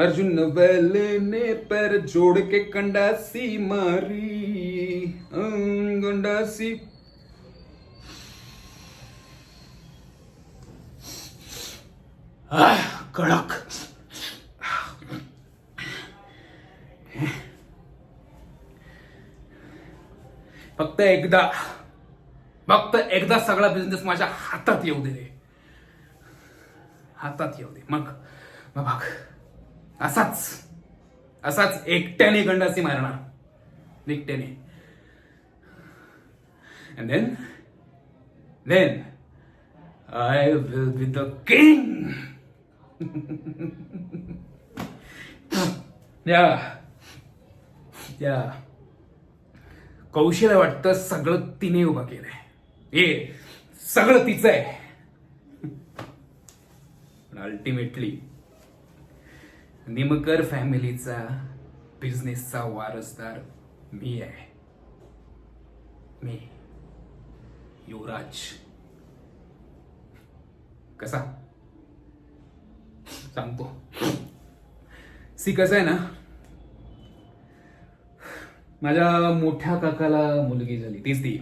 अर्जुन बैल ने पैर जोड़ के कंडासी मारी गंडासी. कडक. फक्त एकदा सगळा बिझनेस माझ्या हातात येऊ दे रे. हातात येऊ दे. मग बघ असाच एकट्याने गंडासी मारणार. एकट्याने. And then I will be the king. या कौशल्य वाटतं सगळं तिने उभा केलंय. हे सगळं तिचं आहे. पण अल्टिमेटली निमकर फॅमिलीचा बिझनेसचा वारसदार मी आहे. मी युवराज. कसा सांगतो. कसं आहे ना, माझ्या मोठ्या काकाला मुलगी झाली. तीच ती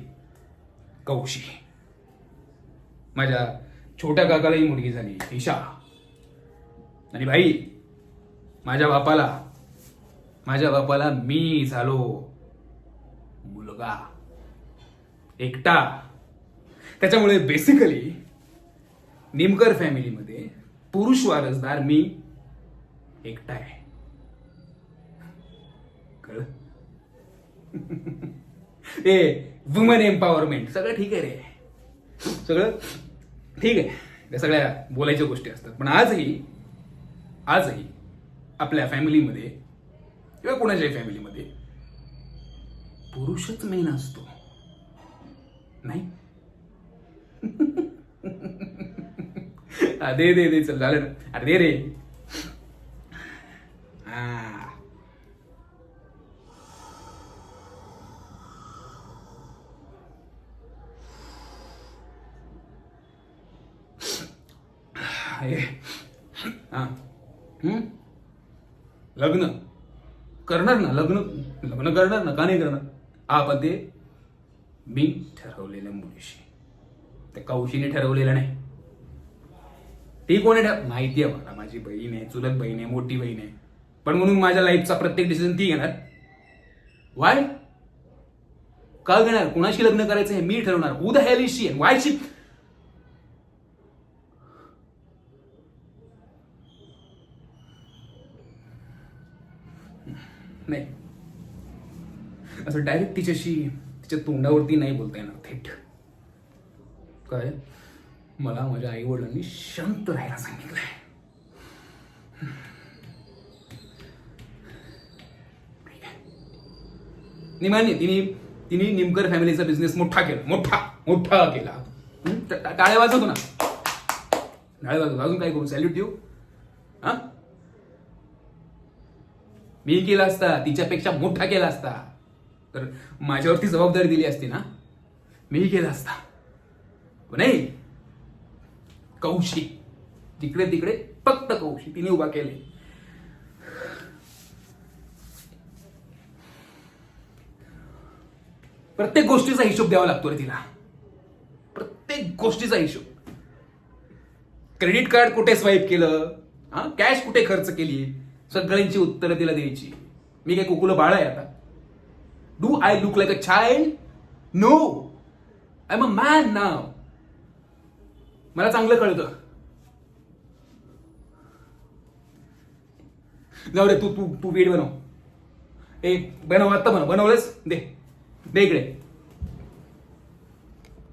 कौशी. माझ्या छोट्या काकालाही मुलगी झाली, ईशा. आणि भाई माझ्या बापाला मी झालो मुलगा एकटा. त्याच्यामुळे बेसिकली निमकर फॅमिलीमध्ये पुरुष वारसदार मी एकटा आहे. कळलं? वुमन एम्पॉवरमेंट सगळं ठीक आहे रे. सगळं ठीक आहे. त्या सगळ्या बोलायच्या गोष्टी असतात. पण आजही आपल्या फॅमिलीमध्ये किंवा कोणाच्याही फॅमिलीमध्ये पुरुषच मेन असतो. नाही दे चल झालं ना. अरे दे रे. लग्न करणार ना. लग्न करणार ना. का नाही करणार. पण ते मी ठरवलेल्या मुलीशी. त्या कौशीने ठरवलेलं नाही. ती कोणी माहिती आहे मला. माझी बहीण आहे, चुलत बहीण आहे, मोठी बहीण आहे. पण म्हणून माझ्या लाईफचा प्रत्येक डिसिजन ती घेणार. वाय का घेणार. कुणाशी लग्न करायचं हे मी ठरवणार. Who the hell is she and why she. नाही असं डायरेक्ट तिच्या तोंडावरती नाही बोलता येणार. थेट काय मला माझ्या आई वडिलांनी शांत राहायला सांगितलंय. निमान्य तिने निमकर फॅमिलीचा बिझनेस मोठा केला. टाळ्या वाजवतो ना. टाळ्या वाजवतो. अजून काय करू. सॅल्यूट देऊ. मी केला असता तिच्यापेक्षा मोठा केला असता तर माझ्यावरती जबाबदारी दिली असती ना. मी केला असता. नाही कौशी तिकडे फक्त कौशी तिने उभा केले. प्रत्येक गोष्टीचा हिशोब द्यावा लागतो रे तिला. प्रत्येक गोष्टीचा हिशोब. क्रेडिट कार्ड कुठे स्वाईप केलं, कॅश कुठे खर्च केली, सगळ्यांची उत्तरं तिला द्यायची. मी काय कुकुलं बाळ आहे आता. Do I look like a child. No, I am a man now. मला चांगलं कळतं. जाऊ रे. तू वीड बनव. बनव. आता बनवलंस. दे इकडे.